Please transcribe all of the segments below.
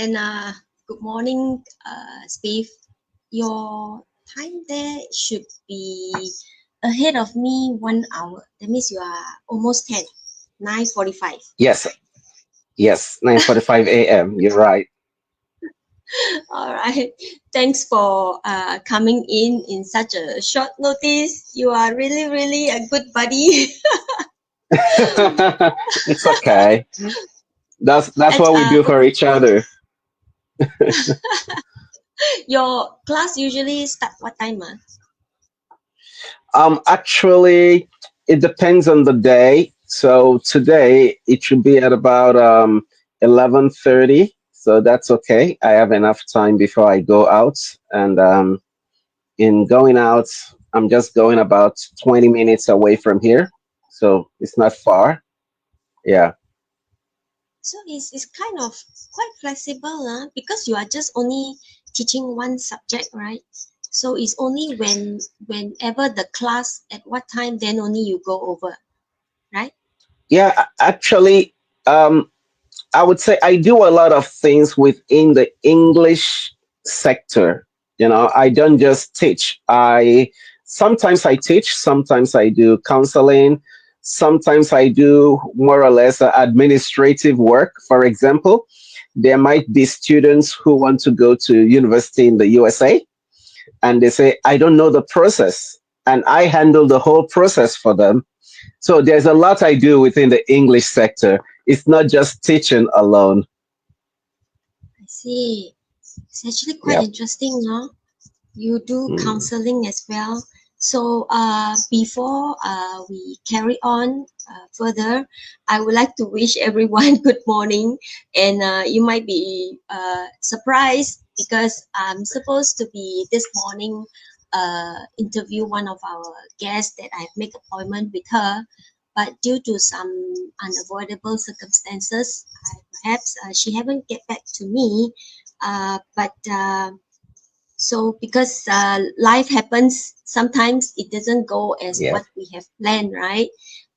And good morning, Spiff. Your time there should be ahead of me 1 hour. That means you are almost 10, 9:45. Yes, yes, 9:45 a.m. You're right. All right. Thanks for coming in such a short notice. You are really, really a good buddy. It's okay. That's At, what we do for each other. your class usually start what time? Actually, it depends on the day. So today it should be at about 11:30. So that's okay. I have enough time before I go out. And in going out, I'm just going about 20 minutes away from here. So it's not far. Yeah. So it's kind of quite flexible, because you are just only teaching one subject, right? So it's only whenever the class at what time, then only you go over, right? Yeah, actually, I would say I do a lot of things within the English sector. I don't just teach. I sometimes I teach, sometimes I do counseling, sometimes I do more or less administrative work. For example, there might be students who want to go to university in the USA and they say, I don't know the process. And I handle the whole process for them. So there's a lot I do within the English sector. It's not just teaching alone. I see. It's actually quite Yeah. interesting, no? You do Mm. counseling as well. So before we carry on further, I would like to wish everyone good morning. And you might be surprised because I'm supposed to be this morning interview one of our guests that I've made appointment with her. But due to some unavoidable circumstances, perhaps she haven't get back to me. But so because life happens, sometimes it doesn't go as Yeah. what we have planned, right?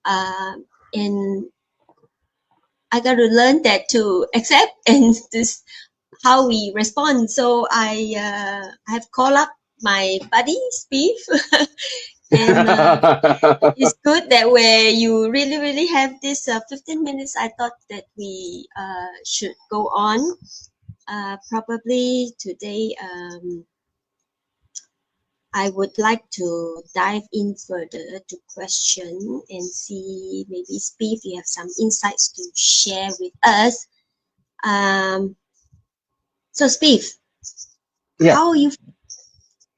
Uh, and I got to learn that to accept and this how we respond. So I have called up my buddy Spiff, and it's good that where you really really have this 15 minutes. I thought that we should go on. Probably today. I would like to dive in further to question and see maybe Spiff, you have some insights to share with us. Um, so Spiff, Yeah. how are you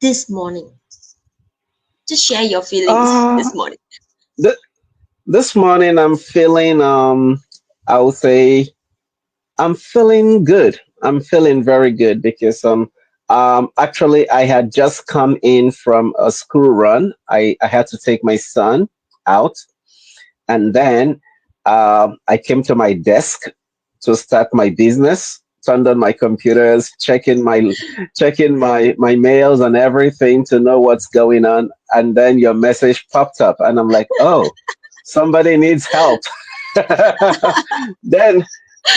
this morning? Just share your feelings Uh, this morning. th- this morning I'm feeling, I would say I'm feeling good. I'm feeling very good because actually I had just come in from a school run. I had to take my son out, and then I came to my desk to start my business. Turned on my computers, checking my mails and everything to know what's going on. And then your message popped up, and I'm like, oh, somebody needs help. then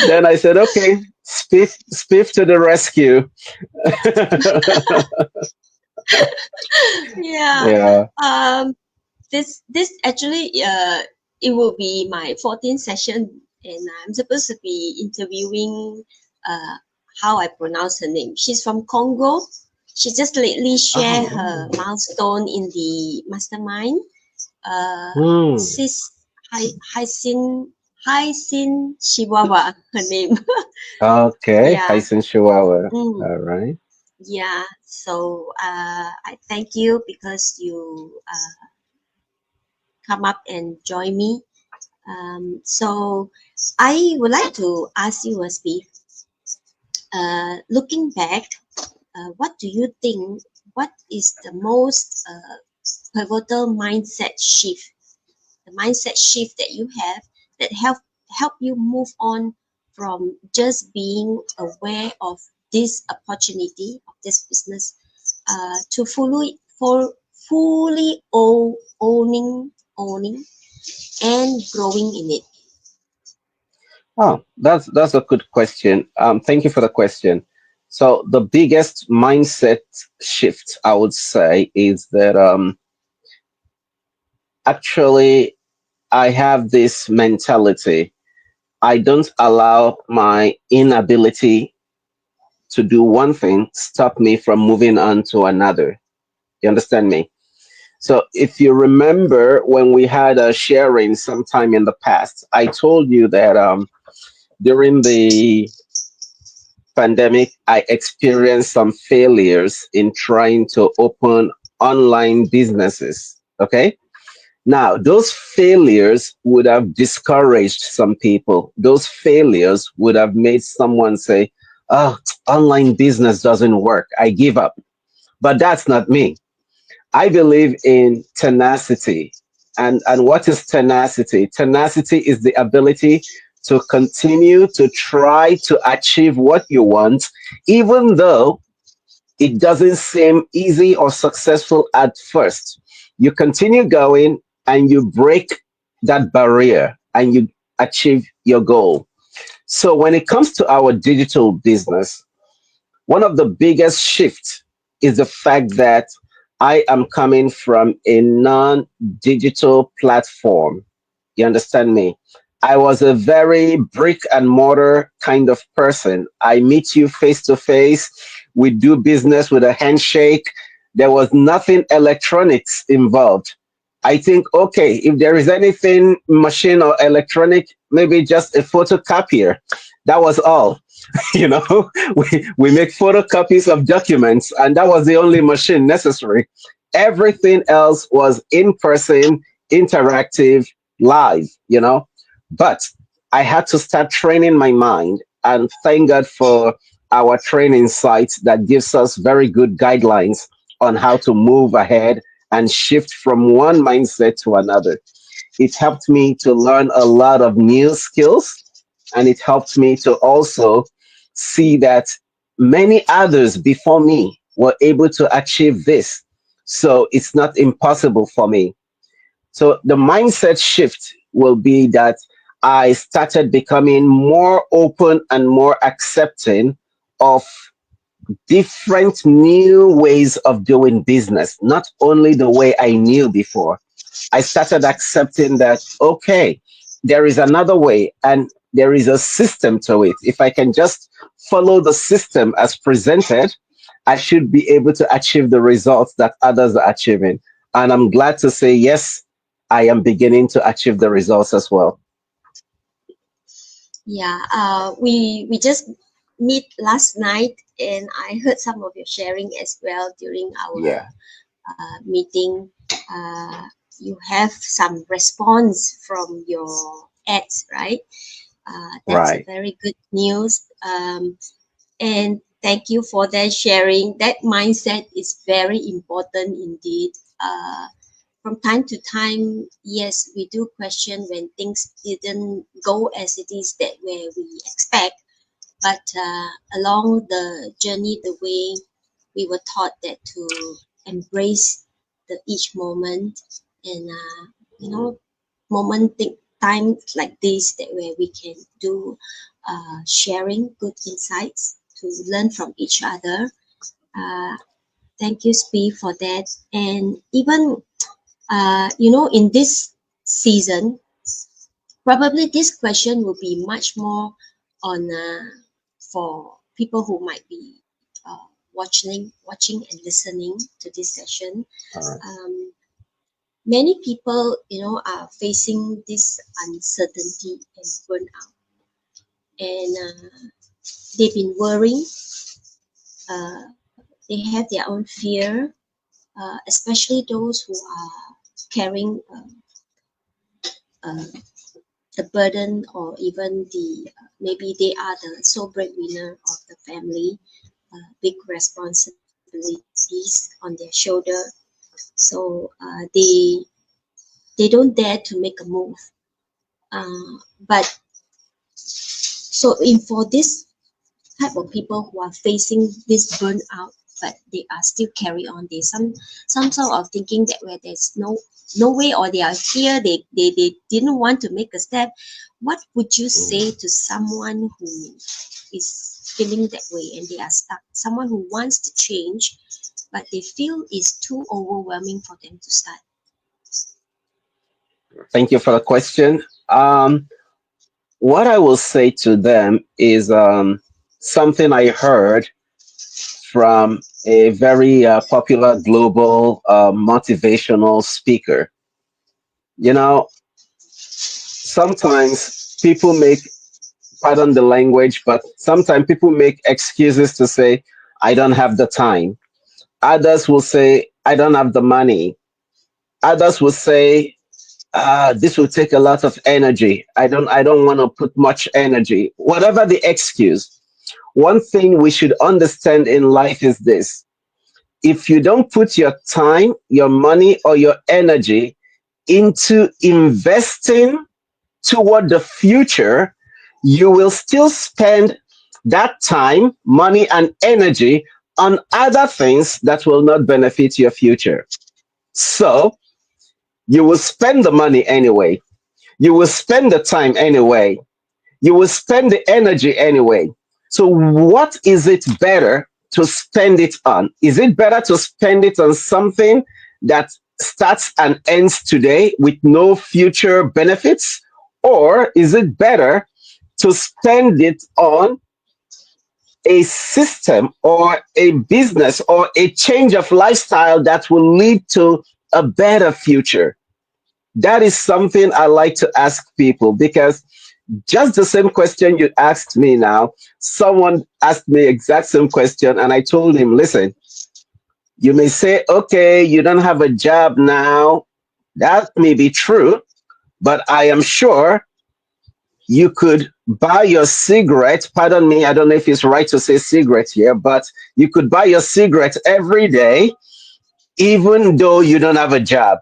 then I said, okay, Spiff to the rescue. Yeah. Yeah. Um, this actually it will be my 14th session, and I'm supposed to be interviewing uh how I pronounce her name. She's from Congo. She just lately shared her Oh. milestone in the mastermind. Uh, Hmm. Sis Hyacinth Chihuahua, her name. Okay. Yeah. Hyson Chihuahua. Mm, All right. yeah. So I thank you because you come up and join me. So I would like to ask you a Steve. Looking back, what do you think? What is the most pivotal mindset shift? The mindset shift that you have that help you move on from just being aware of this opportunity of this business to fully owning and growing in it. Oh, that's a good question. Thank you for the question. So the biggest mindset shift I would say is that actually I have this mentality. I don't allow my inability to do one thing stop me from moving on to another. You understand me? So if you remember when we had a sharing sometime in the past, I told you that during the pandemic, I experienced some failures in trying to open online businesses. Okay. Now, those failures would have discouraged some people. Those failures would have made someone say, oh, online business doesn't work. I give up. But that's not me. I believe in tenacity. And what is tenacity? Tenacity is the ability to continue to try to achieve what you want, even though it doesn't seem easy or successful at first. You continue going and you break that barrier and you achieve your goal. So when it comes to our digital business, one of the biggest shifts is the fact that I am coming from a non-digital platform. You understand me? I was a very brick and mortar kind of person. I meet you face to face. We do business with a handshake. There was nothing electronics involved. I think, okay, if there is anything machine or electronic, maybe just a photocopier. That was all. You know, we make photocopies of documents, and that was the only machine necessary. Everything else was in person, interactive, live, you know. But I had to start training my mind, and thank God for our training site that gives us very good guidelines on how to move ahead and shift from one mindset to another. It helped me to learn a lot of new skills, and it helped me to also see that many others before me were able to achieve this. So it's not impossible for me. So the mindset shift will be that I started becoming more open and more accepting of different new ways of doing business, not only the way I knew before. I started accepting that, okay, there is another way and there is a system to it. If I can just follow the system as presented, I should be able to achieve the results that others are achieving. And I'm glad to say, yes, I am beginning to achieve the results as well. Yeah, we just meet last night, and I heard some of your sharing as well during our Yeah, meeting. Uh, you have some response from your ads, right? That's a right. very good news. And thank you for that sharing. That mindset is very important indeed. From time to time, yes, we do question when things didn't go as it is that way we expect. But along the journey, the way we were taught that to embrace the each moment, and moment times like this that where we can do sharing good insights to learn from each other. Uh, Thank you, Spee, for that. And even in this season, probably this question will be much more on for people who might be watching and listening to this session. All right. Um, Many people, are facing this uncertainty and burnout, and they've been worrying. They have their own fear, especially those who are carrying uh, the burden, or even maybe they are the sole breadwinner of the family, big responsibilities on their shoulder. So they don't dare to make a move. But so in for this type of people who are facing this burnout, but they are still carry on. There's some sort of thinking that where there's no way, or they are here, they didn't want to make a step. What would you say to someone who is feeling that way and they are stuck? Someone who wants to change, but they feel it's too overwhelming for them to start. Thank you for the question. What I will say to them is something I heard from a very popular global motivational speaker. You know, sometimes people make, pardon the language, but sometimes people make excuses to say, I don't have the time. Others will say, I don't have the money. Others will say, this will take a lot of energy. I don't want to put much energy. Whatever the excuse, one thing we should understand in life is this: if you don't put your time, your money, or your energy into investing toward the future, you will still spend that time, money, and energy on other things that will not benefit your future. So you will spend the money anyway. You will spend the time anyway. You will spend the energy anyway. So, what is it better to spend it on? Is it better to spend it on something that starts and ends today with no future benefits? Or is it better to spend it on a system or a business or a change of lifestyle that will lead to a better future? That is something I like to ask people, because just the same question you asked me now, someone asked me exact same question, and I told him, listen, you may say, okay, you don't have a job now. That may be true, but I am sure you could buy your cigarette. Pardon me, I don't know if it's right to say cigarette here, but you could buy your cigarette every day, even though you don't have a job.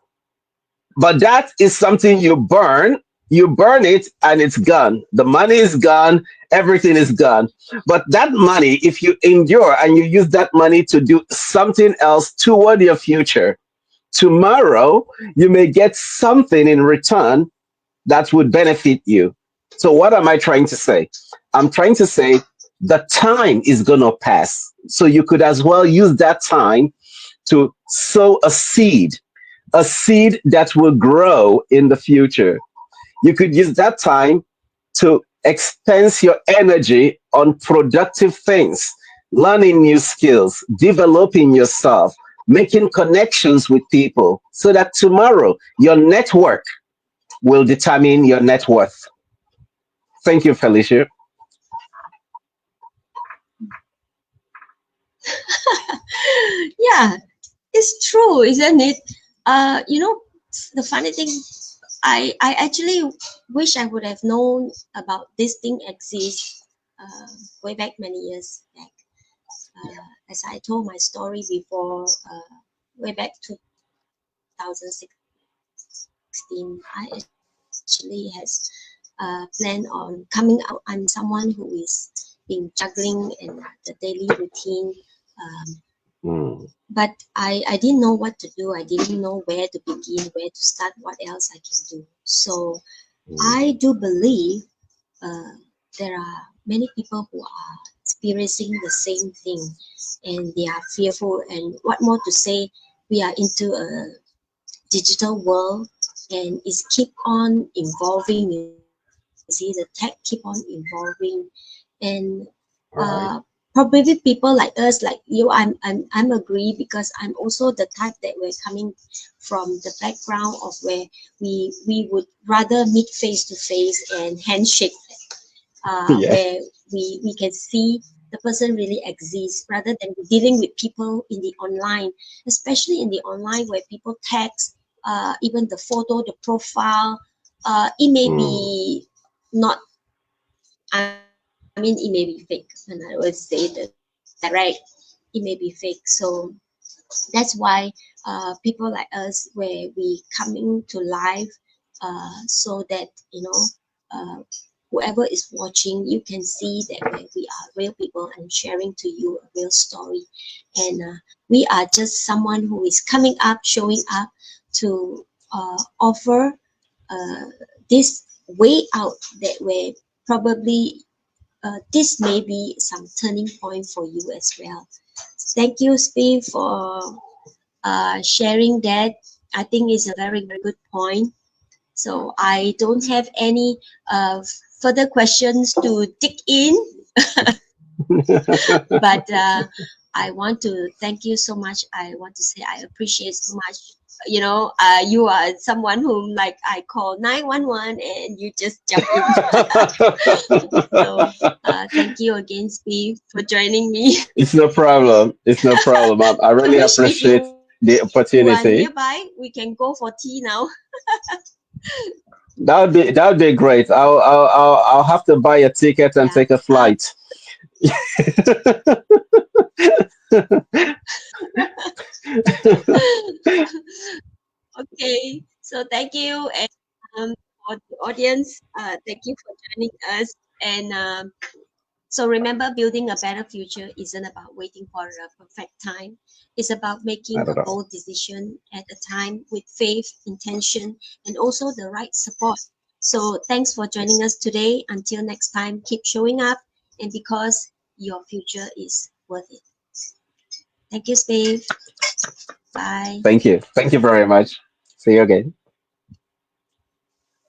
But that is something you burn it and it's gone. The money is gone, everything is gone. But that money, if you endure and you use that money to do something else toward your future, tomorrow you may get something in return that would benefit you. So, what am I trying to say? I'm trying to say the time is going to pass. So, you could as well use that time to sow a seed that will grow in the future. You could use that time to expense your energy on productive things, learning new skills, developing yourself, making connections with people, so that tomorrow your network will determine your net worth. Thank you, Felicia. Yeah, it's true, isn't it? You know, the funny thing, I actually wish I would have known about this thing exists way back many years back. As I told my story before, way back 2016, I actually has plan on coming out. I'm someone who is been juggling and the daily routine. Mm, But I didn't know what to do. I didn't know where to begin, where to start, what else I can do. So mm, I do believe uh, there are many people who are experiencing the same thing, and they are fearful. And what more to say, we are into a digital world, and it's keep on evolving. You see, the tech keep on evolving, and uh, all right. probably people like us, like you, I'm agree, because I'm also the type that we're coming from the background of where we would rather meet face to face and handshake, Yeah. where we can see the person really exists rather than dealing with people in the online, especially in the online where people text, even the photo, the profile, it may Mm, be not, I mean, it may be fake, and I would say the direct, it may be fake. So that's why people like us, where we coming to life, so that, uh, whoever is watching, you can see that we are real people and sharing to you a real story. And we are just someone who is coming up, showing up to offer uh, this way out that way. Probably this may be some turning point for you as well. Thank you, Steve, for sharing that. I think is a very, very good point. So I don't have any further questions to dig in, but I want to thank you so much. I want to say I appreciate so much. You know, you are someone whom like I call 911 and you just jump in. So thank you again, Steve, for joining me. It's no problem. It's no problem. I I really wish if appreciate you are the nearby, opportunity. we can go for tea now. That would be great. I'll have to buy a ticket and Yeah. take a flight. Okay, so thank you, and for the audience, thank you for joining us. And so remember, building a better future isn't about waiting for a perfect time. It's about making Not a at all. bold decision at a time with faith, intention, and also the right support. So thanks for joining us today. Until next time, keep showing up, and because your future is worth it. Thank you, Steve. Bye. Thank you. Thank you very much. See you again.